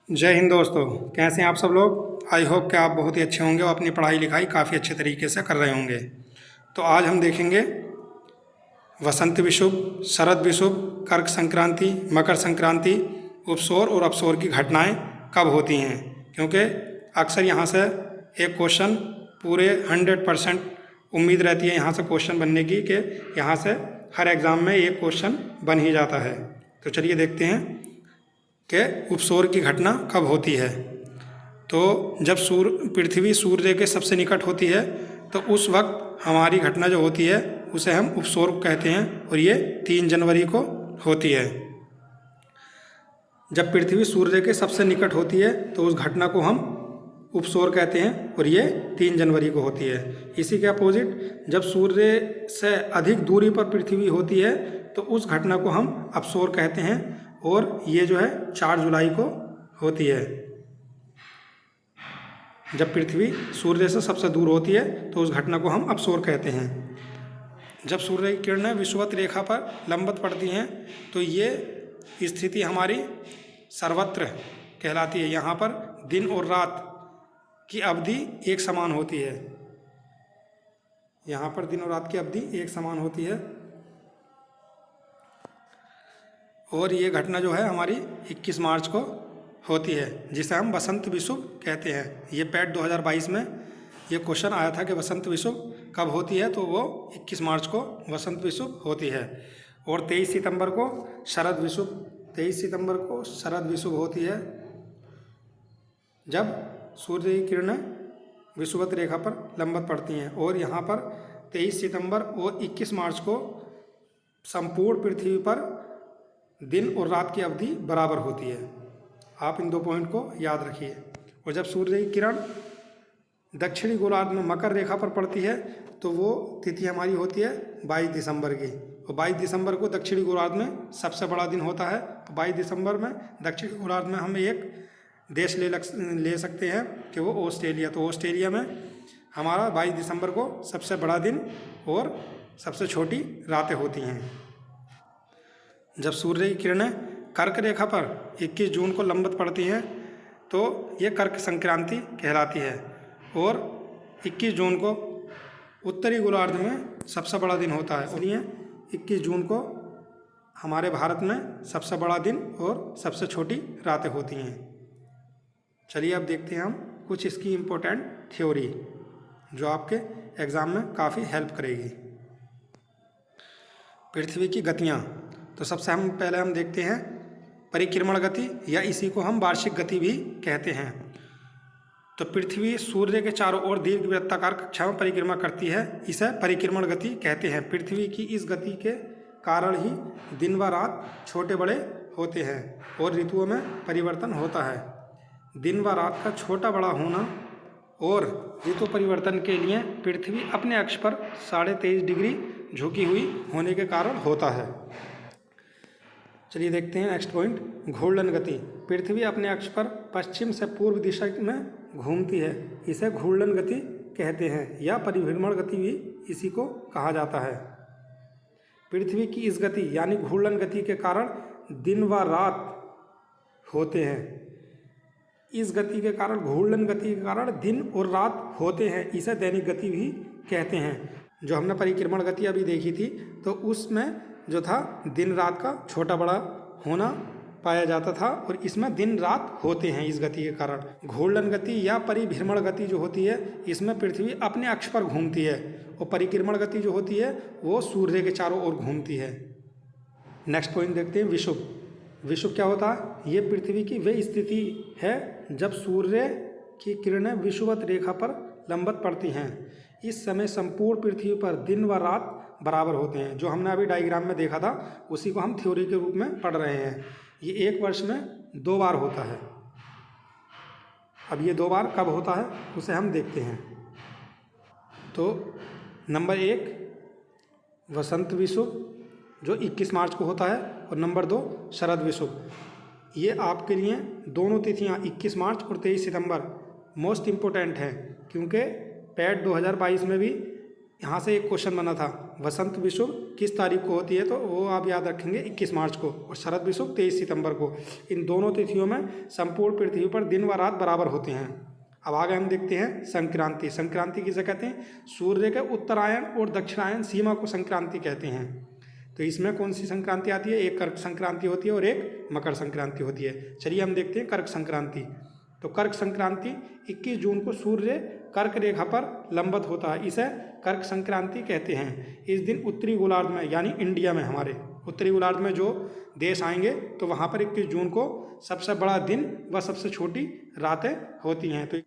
जय हिंद दोस्तों। कैसे हैं आप सब लोग। आई होप कि आप बहुत ही अच्छे होंगे और अपनी पढ़ाई लिखाई काफ़ी अच्छे तरीके से कर रहे होंगे। तो आज हम देखेंगे वसंत विषुव, शरद विषुव, कर्क संक्रांति, मकर संक्रांति, उपसौर और अपसौर की घटनाएं कब होती हैं, क्योंकि अक्सर यहाँ से एक क्वेश्चन पूरे 100% उम्मीद रहती है यहाँ से क्वेश्चन बनने की कि यहाँ से हर एग्ज़ाम में एक क्वेश्चन बन ही जाता है। तो चलिए देखते हैं कि उपसौर की घटना कब होती है। तो जब पृथ्वी सूर्य के सबसे निकट होती है तो उस वक्त हमारी घटना जो होती है उसे हम उपसौर कहते हैं और ये 3 जनवरी को होती है। जब पृथ्वी सूर्य के सबसे निकट होती है तो उस घटना को हम उपसौर कहते हैं और ये 3 जनवरी को होती है। इसी के अपोजिट जब सूर्य से अधिक दूरी पर पृथ्वी होती है तो उस घटना को हम अपसौर कहते हैं और ये जो है 4 जुलाई को होती है। जब पृथ्वी सूर्य से सबसे दूर होती है तो उस घटना को हम अपसौर कहते हैं। जब सूर्य की किरणें विषुवत रेखा पर लंबवत पड़ती हैं तो ये स्थिति हमारी सर्वत्र कहलाती है। यहाँ पर दिन और रात की अवधि एक समान होती है। यहाँ पर दिन और रात की अवधि एक समान होती है और ये घटना जो है हमारी 21 मार्च को होती है, जिसे हम वसंत विषुव कहते हैं। ये पैट 2022 में ये क्वेश्चन आया था कि वसंत विषुव कब होती है, तो वो 21 मार्च को वसंत विषुव होती है। और 23 सितंबर को शरद विषुव होती है, जब सूर्य की किरणें विषुवत रेखा पर लंबवत पड़ती हैं। और यहाँ पर 23 सितंबर और 21 मार्च को संपूर्ण पृथ्वी पर दिन और रात की अवधि बराबर होती है। आप इन 2 पॉइंट को याद रखिए। और जब सूर्य की किरण दक्षिणी गोलार्ध में मकर रेखा पर पड़ती है तो वो तिथि हमारी होती है 22 दिसंबर की। और 22 दिसंबर को दक्षिणी गोलार्ध में सबसे बड़ा दिन होता है। 22 दिसंबर में दक्षिणी गोलार्ध में हम एक देश ले सकते हैं कि वो ऑस्ट्रेलिया। तो ऑस्ट्रेलिया में हमारा 22 दिसंबर को सबसे बड़ा दिन और सबसे छोटी रातें होती हैं। जब सूर्य की किरणें कर्क रेखा पर 21 जून को लंबवत पड़ती हैं तो ये कर्क संक्रांति कहलाती है। और 21 जून को उत्तरी गोलार्ध में सबसे बड़ा दिन होता है। इसलिए 21 जून को हमारे भारत में सबसे बड़ा दिन और सबसे छोटी रातें होती हैं। चलिए अब देखते हैं हम कुछ इसकी इम्पोर्टेंट थ्योरी जो आपके एग्ज़ाम में काफ़ी हेल्प करेगी। पृथ्वी की गतियाँ, तो सबसे पहले हम देखते हैं परिक्रमण गति, या इसी को हम वार्षिक गति भी कहते हैं। तो पृथ्वी सूर्य के चारों ओर दीर्घवृत्ताकार कक्षा में परिक्रमा करती है, इसे परिक्रमण गति कहते हैं। पृथ्वी की इस गति के कारण ही दिन व रात छोटे बड़े होते हैं और ऋतुओं में परिवर्तन होता है। दिन व रात का छोटा बड़ा होना और ऋतु परिवर्तन के लिए पृथ्वी अपने अक्ष पर 23.5 डिग्री झुकी हुई होने के कारण होता है। चलिए देखते हैं नेक्स्ट पॉइंट, घूर्णन गति। पृथ्वी अपने अक्ष पर पश्चिम से पूर्व दिशा में घूमती है, इसे घूर्णन गति कहते हैं या परिभ्रमण गति भी इसी को कहा जाता है। पृथ्वी की इस गति यानी घूर्णन गति के कारण दिन व रात होते हैं। इस गति के कारण, घूर्णन गति के कारण दिन और रात होते हैं, इसे दैनिक गति भी कहते हैं। जो हमने परिक्रमण गति अभी देखी थी तो उसमें जो था दिन रात का छोटा बड़ा होना पाया जाता था और इसमें दिन रात होते हैं इस गति के कारण। घूर्णन गति या परिभ्रमण गति जो होती है इसमें पृथ्वी अपने अक्ष पर घूमती है और परिक्रमण गति जो होती है वो सूर्य के चारों ओर घूमती है। नेक्स्ट पॉइंट देखते हैं विषुव। विषुव क्या होता है? ये पृथ्वी की वे स्थिति है जब सूर्य की किरणें विषुवत रेखा पर लंबवत पड़ती हैं। इस समय संपूर्ण पृथ्वी पर दिन व रात बराबर होते हैं। जो हमने अभी डायग्राम में देखा था उसी को हम थ्योरी के रूप में पढ़ रहे हैं। ये एक वर्ष में 2 बार होता है। अब ये 2 बार कब होता है उसे हम देखते हैं। तो नंबर 1 वसंत विषुव जो 21 मार्च को होता है और नंबर 2 शरद विषुव। ये आपके लिए दोनों तिथियाँ 21 मार्च और 23 सितंबर मोस्ट इम्पोर्टेंट हैं, क्योंकि पैट 2022 में भी यहाँ से एक क्वेश्चन बना था, वसंत विषुव किस तारीख को होती है, तो वो आप याद रखेंगे 21 मार्च को, और शरद विषुव 23 सितंबर को। इन दोनों तिथियों में संपूर्ण पृथ्वी पर दिन व रात बराबर होते हैं। अब आगे हम देखते हैं संक्रांति। संक्रांति किसे कहते हैं? सूर्य के उत्तरायण और दक्षिणायन सीमा को संक्रांति कहते हैं। तो इसमें कौन सी संक्रांति आती है? एक कर्क संक्रांति होती है और एक मकर संक्रांति होती है। चलिए हम देखते हैं कर्क संक्रांति। तो कर्क संक्रांति 21 जून को सूर्य कर्क रेखा पर लंबवत होता है, इसे कर्क संक्रांति कहते हैं। इस दिन उत्तरी गोलार्ध में, यानी इंडिया में, हमारे उत्तरी गोलार्ध में जो देश आएंगे तो वहाँ पर 21 जून को सबसे बड़ा दिन व सबसे छोटी रातें होती हैं। तो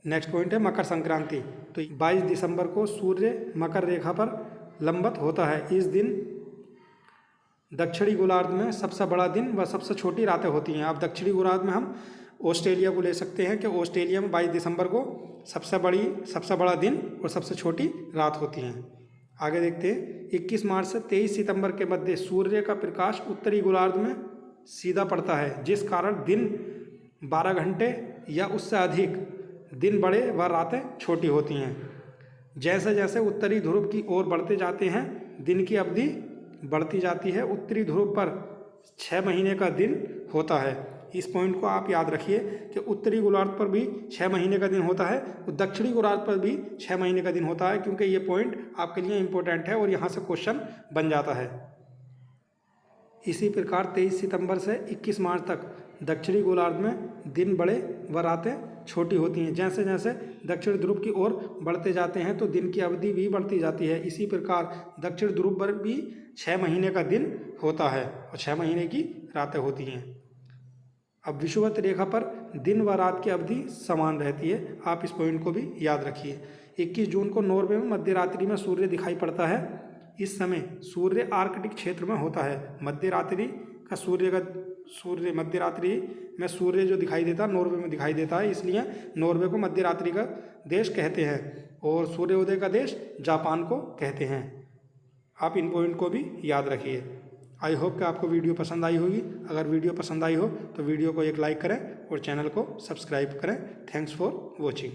नेक्स्ट पॉइंट है मकर संक्रांति। तो 22 दिसंबर को सूर्य मकर रेखा पर लंबवत होता है। इस दिन दक्षिणी गोलार्ध में सबसे बड़ा दिन व सबसे छोटी रातें होती हैं। अब दक्षिणी गोलार्ध में हम ऑस्ट्रेलिया को ले सकते हैं कि ऑस्ट्रेलिया में 22 दिसंबर को सबसे बड़ा दिन और सबसे छोटी रात होती हैं। आगे देखते हैं 21 मार्च से 23 सितंबर के मध्य सूर्य का प्रकाश उत्तरी गोलार्ध में सीधा पड़ता है, जिस कारण दिन 12 घंटे या उससे अधिक दिन बड़े व रातें छोटी होती हैं। जैसे जैसे उत्तरी ध्रुव की ओर बढ़ते जाते हैं दिन की अवधि बढ़ती जाती है। उत्तरी ध्रुव पर 6 महीने का दिन होता है। इस पॉइंट को आप याद रखिए कि उत्तरी गोलार्ध पर भी 6 महीने का दिन होता है और दक्षिणी गोलार्ध पर भी 6 महीने का दिन होता है, क्योंकि ये पॉइंट आपके लिए इम्पोर्टेंट है और यहाँ से क्वेश्चन बन जाता है। इसी प्रकार 23 सितंबर से 21 मार्च तक दक्षिणी गोलार्ध में दिन बड़े व रातें छोटी होती हैं। जैसे जैसे दक्षिण ध्रुव की ओर बढ़ते जाते हैं तो दिन की अवधि भी बढ़ती जाती है। इसी प्रकार दक्षिण ध्रुव पर भी 6 महीने का दिन होता है और 6 महीने की रातें होती हैं। अब विषुवत रेखा पर दिन व रात की अवधि समान रहती है, आप इस पॉइंट को भी याद रखिए। 21 जून को नॉर्वे में मध्य रात्रि में सूर्य दिखाई पड़ता है। इस समय सूर्य आर्कटिक क्षेत्र में होता है। मध्य रात्रि में सूर्य जो दिखाई देता है नॉर्वे में दिखाई देता है, इसलिए नॉर्वे को मध्य रात्रि का देश कहते हैं और सूर्योदय का देश जापान को कहते हैं। आप इन पॉइंट को भी याद रखिए। आई होप कि आपको वीडियो पसंद आई होगी। अगर वीडियो पसंद आई हो तो वीडियो को एक लाइक करें और चैनल को सब्सक्राइब करें। Thanks for watching.